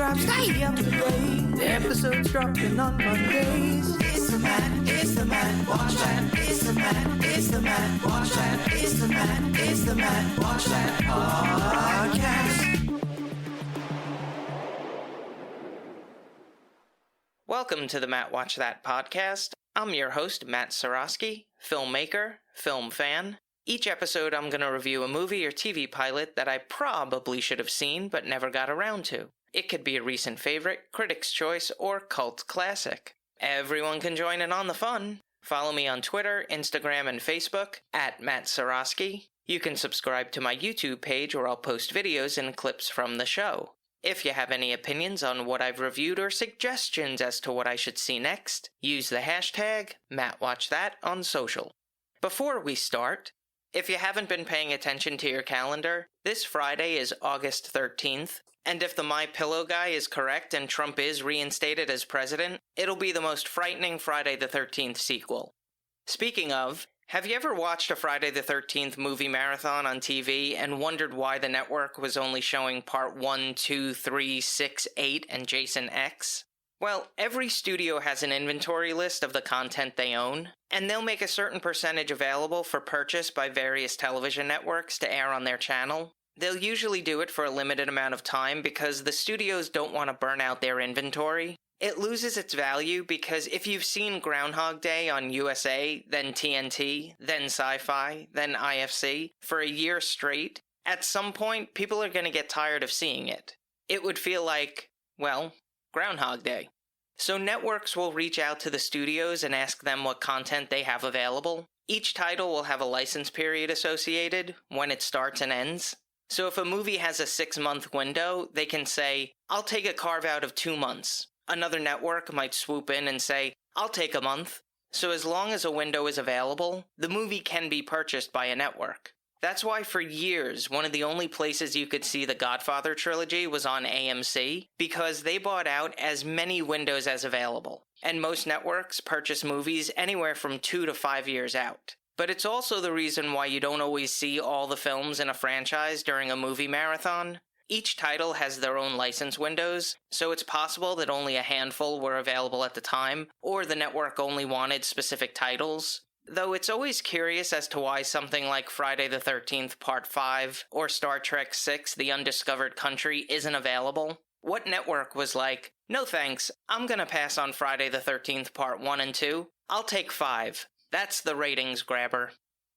subscribe, stay up to date. The episodes dropping on Mondays. It's the Matt, watch that. It's the Matt, watch that. It's the Matt, watch that podcast. Welcome to the Matt Watch That podcast. I'm your host, Matt Seroski, filmmaker, film fan. Each episode I'm going to review a movie or TV pilot that I probably should have seen but never got around to. It could be a recent favorite, critic's choice, or cult classic. Everyone can join in on the fun. Follow me on Twitter, Instagram, and Facebook at Matt Seroski. You can subscribe to my YouTube page where I'll post videos and clips from the show. If you have any opinions on what I've reviewed or suggestions as to what I should see next, use the hashtag MattWatchThat on social. Before we start, if you haven't been paying attention to your calendar, this Friday is August 13th, and if the My Pillow guy is correct and Trump is reinstated as president, it'll be the most frightening Friday the 13th sequel. Speaking of, have you ever watched a Friday the 13th movie marathon on TV and wondered why the network was only showing part 1, 2, 3, 6, 8, and Jason X? Well, every studio has an inventory list of the content they own, and they'll make a certain percentage available for purchase by various television networks to air on their channel. They'll usually do it for a limited amount of time because the studios don't want to burn out their inventory. It loses its value because if you've seen Groundhog Day on USA, then TNT, then Sci-Fi, then IFC, for a year straight, at some point people are going to get tired of seeing it. It would feel like, well, Groundhog Day. So networks will reach out to the studios and ask them what content they have available. Each title will have a license period associated, when it starts and ends. So if a movie has a 6-month window, they can say, I'll take a carve-out of 2 months. Another network might swoop in and say, I'll take a month. So as long as a window is available, the movie can be purchased by a network. That's why for years, one of the only places you could see the Godfather trilogy was on AMC, because they bought out as many windows as available. And most networks purchase movies anywhere from 2 to 5 years out. But it's also the reason why you don't always see all the films in a franchise during a movie marathon. Each title has their own license windows, so it's possible that only a handful were available at the time, or the network only wanted specific titles. Though it's always curious as to why something like Friday the 13th Part 5 or Star Trek VI The Undiscovered Country isn't available. What network was like, no thanks, I'm gonna pass on Friday the 13th Part 1 and 2, I'll take 5. That's the ratings grabber.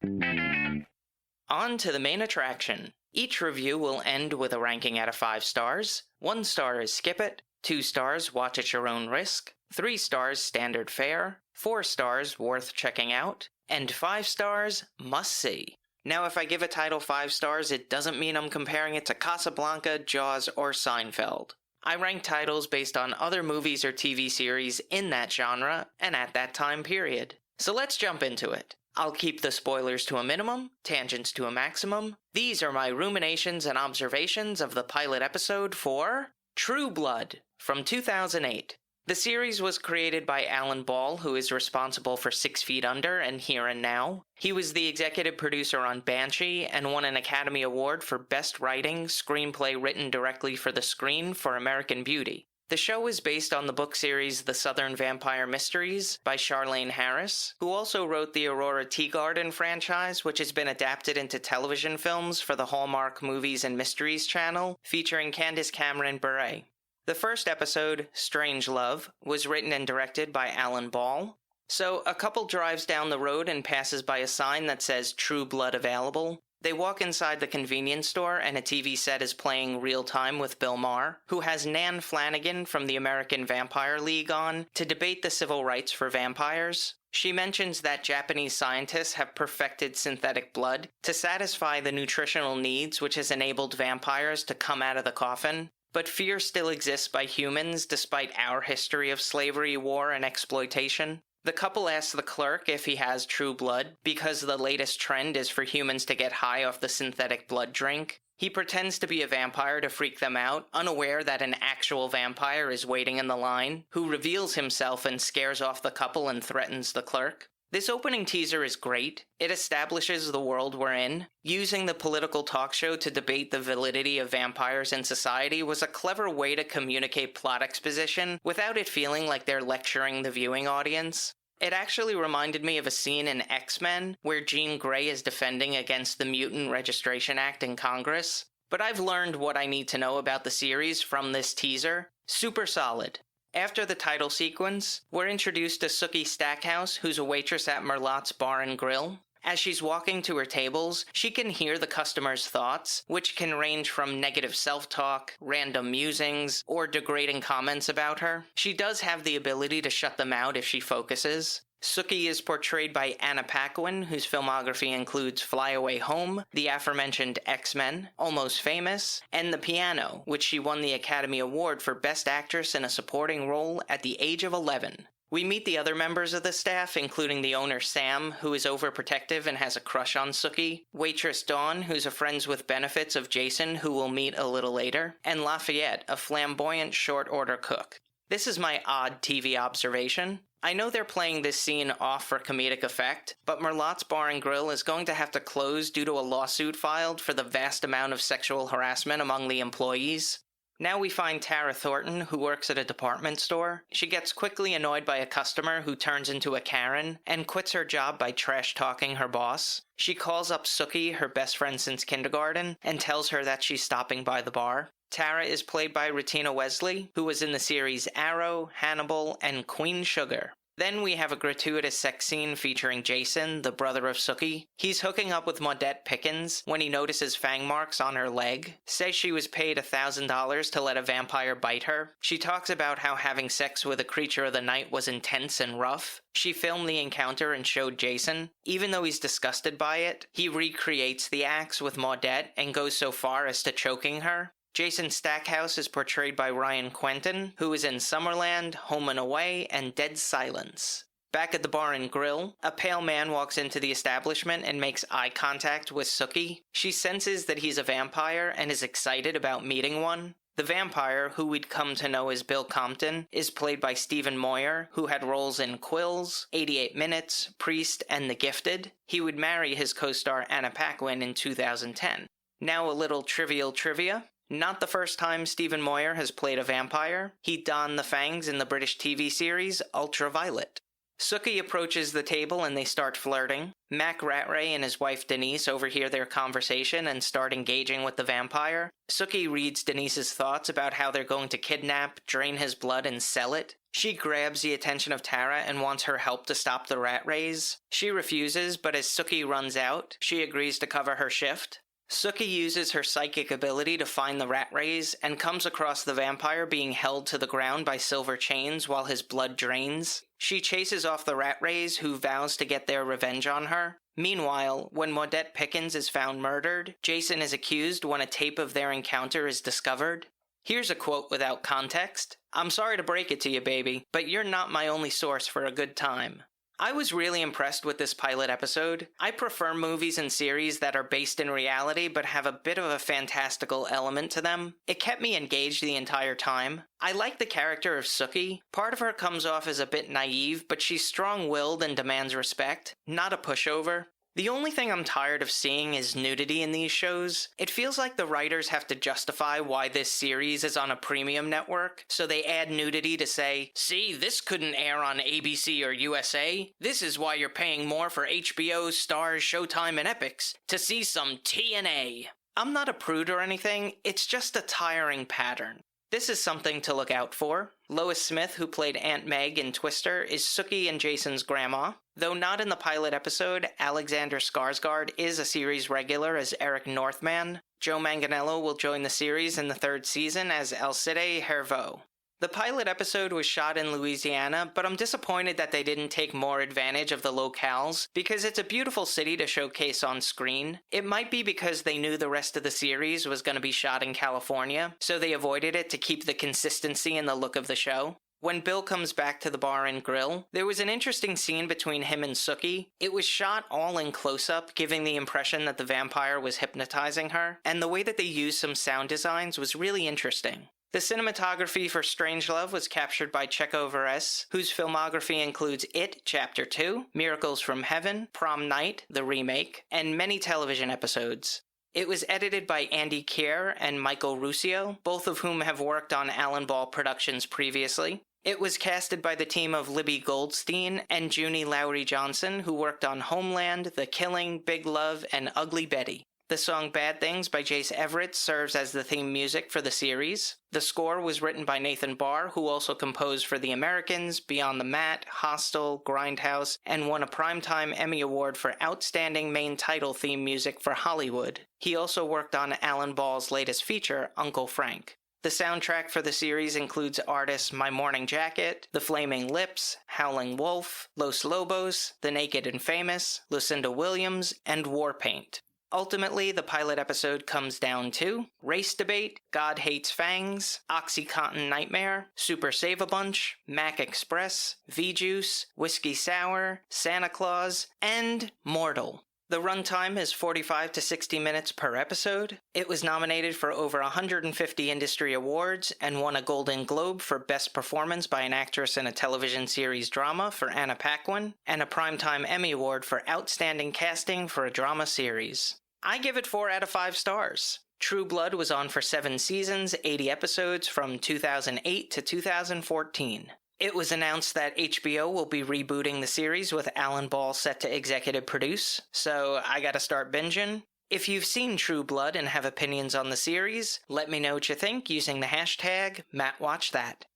On to the main attraction. Each review will end with a ranking out of 5 stars. 1 star is skip it, 2 stars watch at your own risk, 3 stars standard fare, 4 stars worth checking out, and 5 stars must see. Now if I give a title 5 stars, it doesn't mean I'm comparing it to Casablanca, Jaws, or Seinfeld. I rank titles based on other movies or TV series in that genre and at that time period. So let's jump into it. I'll keep the spoilers to a minimum, tangents to a maximum. These are my ruminations and observations of the pilot episode for True Blood from 2008. The series was created by Alan Ball, who is responsible for 6 Feet Under and Here and Now. He was the executive producer on Banshee and won an Academy Award for Best Writing Screenplay Written Directly for the Screen for American Beauty. The show is based on the book series The Southern Vampire Mysteries by Charlaine Harris, who also wrote the Aurora Teagarden franchise, which has been adapted into television films for the Hallmark Movies and Mysteries channel, featuring Candace Cameron Bure. The first episode, Strange Love, was written and directed by Alan Ball. So a couple drives down the road and passes by a sign that says True Blood Available. They walk inside the convenience store and a TV set is playing Real Time with Bill Maher, who has Nan Flanagan from the American Vampire League on to debate the civil rights for vampires. She mentions that Japanese scientists have perfected synthetic blood to satisfy the nutritional needs which has enabled vampires to come out of the coffin. But fear still exists by humans despite our history of slavery, war, and exploitation. The couple asks the clerk if he has true blood, because the latest trend is for humans to get high off the synthetic blood drink. He pretends to be a vampire to freak them out, unaware that an actual vampire is waiting in the line, who reveals himself and scares off the couple and threatens the clerk. This opening teaser is great. It establishes the world we're in. Using the political talk show to debate the validity of vampires in society was a clever way to communicate plot exposition without it feeling like they're lecturing the viewing audience. It actually reminded me of a scene in X-Men where Jean Grey is defending against the Mutant Registration Act in Congress. But I've learned what I need to know about the series from this teaser. Super solid. After the title sequence, we're introduced to Sookie Stackhouse, who's a waitress at Merlotte's Bar and Grill. As she's walking to her tables, she can hear the customers' thoughts, which can range from negative self-talk, random musings, or degrading comments about her. She does have the ability to shut them out if she focuses. Sookie is portrayed by Anna Paquin, whose filmography includes Fly Away Home, the aforementioned X-Men, Almost Famous, and The Piano, which she won the Academy Award for Best Actress in a Supporting Role at the age of 11. We meet the other members of the staff, including the owner Sam, who is overprotective and has a crush on Sookie, waitress Dawn, who's a friends with benefits of Jason, who we'll meet a little later, and Lafayette, a flamboyant short-order cook. This is my odd TV observation. I know they're playing this scene off for comedic effect, but Merlotte's Bar and Grill is going to have to close due to a lawsuit filed for the vast amount of sexual harassment among the employees. Now we find Tara Thornton, who works at a department store. She gets quickly annoyed by a customer who turns into a Karen, and quits her job by trash-talking her boss. She calls up Sookie, her best friend since kindergarten, and tells her that she's stopping by the bar. Tara is played by Retina Wesley, who was in the series Arrow, Hannibal, and Queen Sugar. Then we have a gratuitous sex scene featuring Jason, the brother of Sookie. He's hooking up with Maudette Pickens when he notices fang marks on her leg, says she was paid $1,000 to let a vampire bite her. She talks about how having sex with a creature of the night was intense and rough. She filmed the encounter and showed Jason. Even though he's disgusted by it, he recreates the acts with Maudette and goes so far as to choking her. Jason Stackhouse is portrayed by Ryan Quentin, who is in Summerland, Home and Away, and Dead Silence. Back at the bar and grill, a pale man walks into the establishment and makes eye contact with Sookie. She senses that he's a vampire and is excited about meeting one. The vampire, who we'd come to know as Bill Compton, is played by Stephen Moyer, who had roles in Quills, 88 Minutes, Priest, and The Gifted. He would marry his co-star Anna Paquin in 2010. Now a little trivial trivia. Not the first time Stephen Moyer has played a vampire. He donned the fangs in the British TV series Ultraviolet. Sookie approaches the table and they start flirting. Mac Rattray and his wife Denise overhear their conversation and start engaging with the vampire. Sookie reads Denise's thoughts about how they're going to kidnap, drain his blood, and sell it. She grabs the attention of Tara and wants her help to stop the Rattrays. She refuses, but as Sookie runs out, she agrees to cover her shift. Sookie uses her psychic ability to find the Rattrays and comes across the vampire being held to the ground by silver chains while his blood drains. She chases off the Rattrays, who vows to get their revenge on her. Meanwhile, when Maudette Pickens is found murdered, Jason is accused when a tape of their encounter is discovered. Here's a quote without context. "I'm sorry to break it to you, baby, but you're not my only source for a good time." I was really impressed with this pilot episode. I prefer movies and series that are based in reality but have a bit of a fantastical element to them. It kept me engaged the entire time. I like the character of Sookie. Part of her comes off as a bit naive, but she's strong-willed and demands respect, not a pushover. The only thing I'm tired of seeing is nudity in these shows. It feels like the writers have to justify why this series is on a premium network, so they add nudity to say, "See, this couldn't air on ABC or USA. This is why you're paying more for HBO, Starz, Showtime, and Epix, to see some TNA. I'm not a prude or anything, it's just a tiring pattern. This is something to look out for. Lois Smith, who played Aunt Meg in Twister, is Sookie and Jason's grandma. Though not in the pilot episode, Alexander Skarsgård is a series regular as Eric Northman. Joe Manganiello will join the series in the 3rd season as Alcide Herveau. The pilot episode was shot in Louisiana, but I'm disappointed that they didn't take more advantage of the locales, because it's a beautiful city to showcase on screen. It might be because they knew the rest of the series was going to be shot in California, so they avoided it to keep the consistency and the look of the show. When Bill comes back to the bar and grill, there was an interesting scene between him and Sookie. It was shot all in close-up, giving the impression that the vampire was hypnotizing her, and the way that they used some sound designs was really interesting. The cinematography for Strangelove was captured by Checo Veres, whose filmography includes It, Chapter 2, Miracles from Heaven, Prom Night, the remake, and many television episodes. It was edited by Andy Kier and Michael Ruscio, both of whom have worked on Alan Ball Productions previously. It was casted by the team of Libby Goldstein and Junie Lowry Johnson, who worked on Homeland, The Killing, Big Love, and Ugly Betty. The song Bad Things by Jace Everett serves as the theme music for the series. The score was written by Nathan Barr, who also composed for The Americans, Beyond the Mat, Hostel, Grindhouse, and won a Primetime Emmy Award for Outstanding Main Title Theme Music for Hollywood. He also worked on Alan Ball's latest feature, Uncle Frank. The soundtrack for the series includes artists My Morning Jacket, The Flaming Lips, Howling Wolf, Los Lobos, The Naked and Famous, Lucinda Williams, and Warpaint. Ultimately, the pilot episode comes down to Race Debate, God Hates Fangs, Oxycontin Nightmare, Super Save-A-Bunch, Mac Express, V-Juice, Whiskey Sour, Santa Claus, and Mortal. The runtime is 45 to 60 minutes per episode. It was nominated for over 150 industry awards and won a Golden Globe for Best Performance by an Actress in a Television Series Drama for Anna Paquin, and a Primetime Emmy Award for Outstanding Casting for a Drama Series. I give it 4 out of 5 stars. True Blood was on for 7 seasons, 80 episodes from 2008 to 2014. It was announced that HBO will be rebooting the series with Alan Ball set to executive produce, so I gotta start binging. If you've seen True Blood and have opinions on the series, let me know what you think using the hashtag MattWatchThat.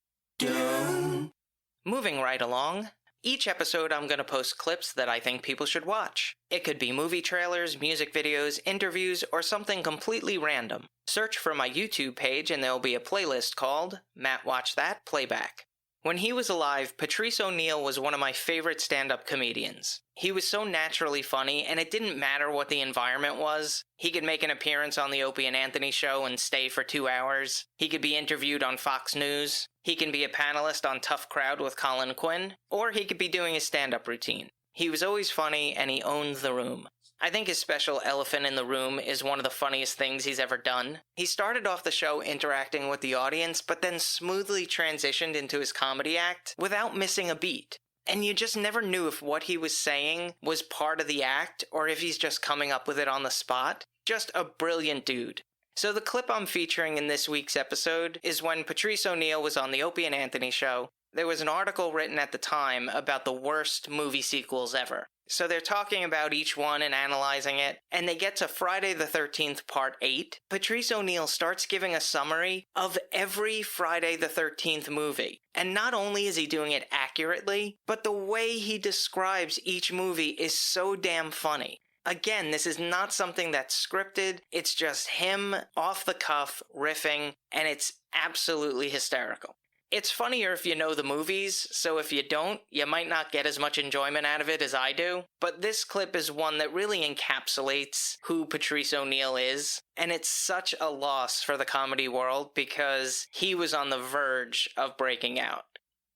Moving right along, each episode I'm gonna post clips that I think people should watch. It could be movie trailers, music videos, interviews, or something completely random. Search for my YouTube page and there'll be a playlist called Matt Watch That Playback. When he was alive, Patrice O'Neal was one of my favorite stand-up comedians. He was so naturally funny, and it didn't matter what the environment was. He could make an appearance on the Opie and Anthony show and stay for 2 hours. He could be interviewed on Fox News. He can be a panelist on Tough Crowd with Colin Quinn. Or he could be doing his stand-up routine. He was always funny, and he owned the room. I think his special Elephant in the Room is one of the funniest things he's ever done. He started off the show interacting with the audience, but then smoothly transitioned into his comedy act without missing a beat. And you just never knew if what he was saying was part of the act or if he's just coming up with it on the spot. Just a brilliant dude. So the clip I'm featuring in this week's episode is when Patrice O'Neal was on the Opie and Anthony show. There was an article written at the time about the worst movie sequels ever. So they're talking about each one and analyzing it, and they get to Friday the 13th Part 8. Patrice O'Neal starts giving a summary of every Friday the 13th movie. And not only is he doing it accurately, but the way he describes each movie is so damn funny. Again, this is not something that's scripted, it's just him off the cuff riffing, and it's absolutely hysterical. It's funnier if you know the movies, so if you don't, you might not get as much enjoyment out of it as I do. But this clip is one that really encapsulates who Patrice O'Neal is, and it's such a loss for the comedy world because he was on the verge of breaking out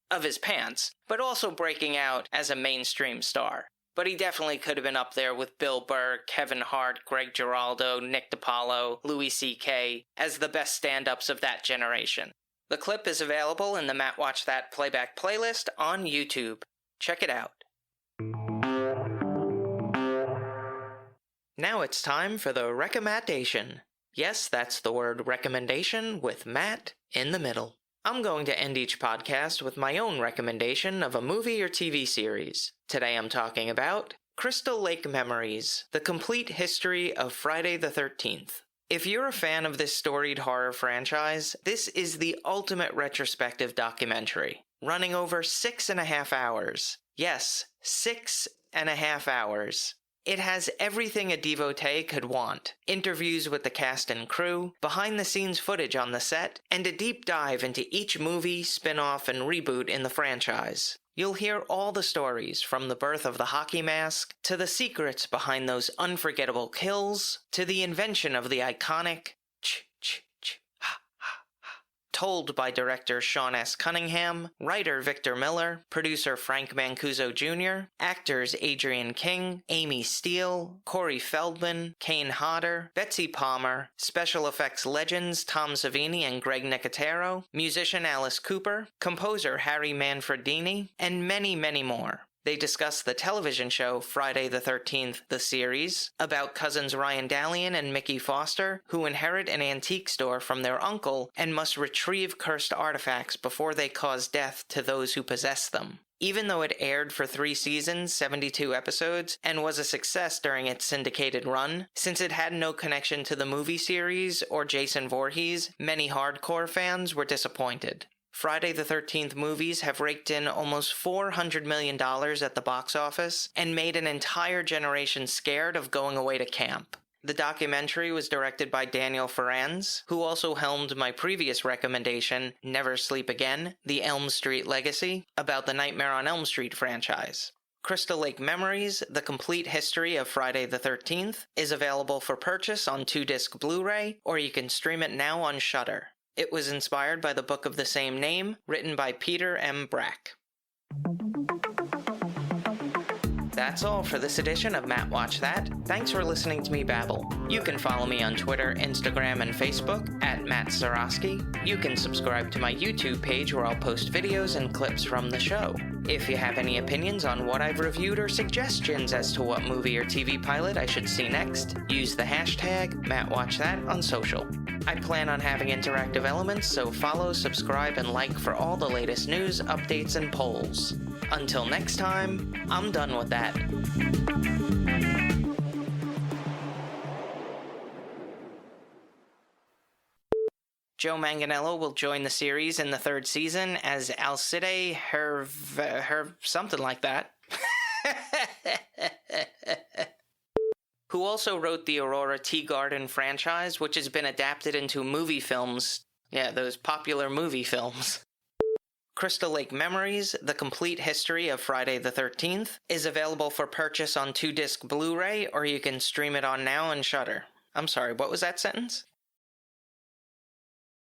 of his pants, but also breaking out as a mainstream star. But he definitely could have been up there with Bill Burr, Kevin Hart, Greg Giraldo, Nick DiPaolo, Louis C.K. as the best stand-ups of that generation. The clip is available in the Matt Watch That Playback playlist on YouTube. Check it out. Now it's time for the recommendation. Yes, that's the word recommendation with Matt in the middle. I'm going to end each podcast with my own recommendation of a movie or TV series. Today I'm talking about Crystal Lake Memories, the complete history of Friday the 13th. If you're a fan of this storied horror franchise, this is the ultimate retrospective documentary, running over 6.5 hours. Yes, 6.5 hours. It has everything a devotee could want. Interviews with the cast and crew, behind-the-scenes footage on the set, and a deep dive into each movie, spin-off, and reboot in the franchise. You'll hear all the stories, from the birth of the hockey mask, to the secrets behind those unforgettable kills, to the invention of the iconic told by director Sean S. Cunningham, writer Victor Miller, producer Frank Mancuso Jr., actors Adrian King, Amy Steele, Corey Feldman, Kane Hodder, Betsy Palmer, special effects legends Tom Savini and Greg Nicotero, musician Alice Cooper, composer Harry Manfredini, and many, many more. They discuss the television show Friday the 13th, the series, about cousins Ryan Dallion and Mickey Foster, who inherit an antique store from their uncle and must retrieve cursed artifacts before they cause death to those who possess them. Even though it aired for 3 seasons, 72 episodes, and was a success during its syndicated run, since it had no connection to the movie series or Jason Voorhees, many hardcore fans were disappointed. Friday the 13th movies have raked in almost $400 million at the box office and made an entire generation scared of going away to camp. The documentary was directed by Daniel Ferrans, who also helmed my previous recommendation, Never Sleep Again, The Elm Street Legacy, about the Nightmare on Elm Street franchise. Crystal Lake Memories, The Complete History of Friday the 13th, is available for purchase on 2-disc Blu-ray, or you can stream it now on Shudder. It was inspired by the book of the same name, written by Peter M. Brack. That's all for this edition of Matt Watch That. Thanks for listening to me babble. You can follow me on Twitter, Instagram, and Facebook at Matt Seroski. You can subscribe to my YouTube page where I'll post videos and clips from the show. If you have any opinions on what I've reviewed or suggestions as to what movie or TV pilot I should see next, use the hashtag MattWatchThat on social. I plan on having interactive elements, so follow, subscribe, and like for all the latest news, updates, and polls. Until next time, I'm done with that. Joe Manganiello will join the series in the 3rd season as Alcide something like that. Who also wrote the Aurora Tea Garden franchise, which has been adapted into movie films. Yeah, those popular movie films. Crystal Lake Memories, The Complete History of Friday the 13th, is available for purchase on 2-disc Blu-ray, or you can stream it on now and Shudder. I'm sorry, what was that sentence?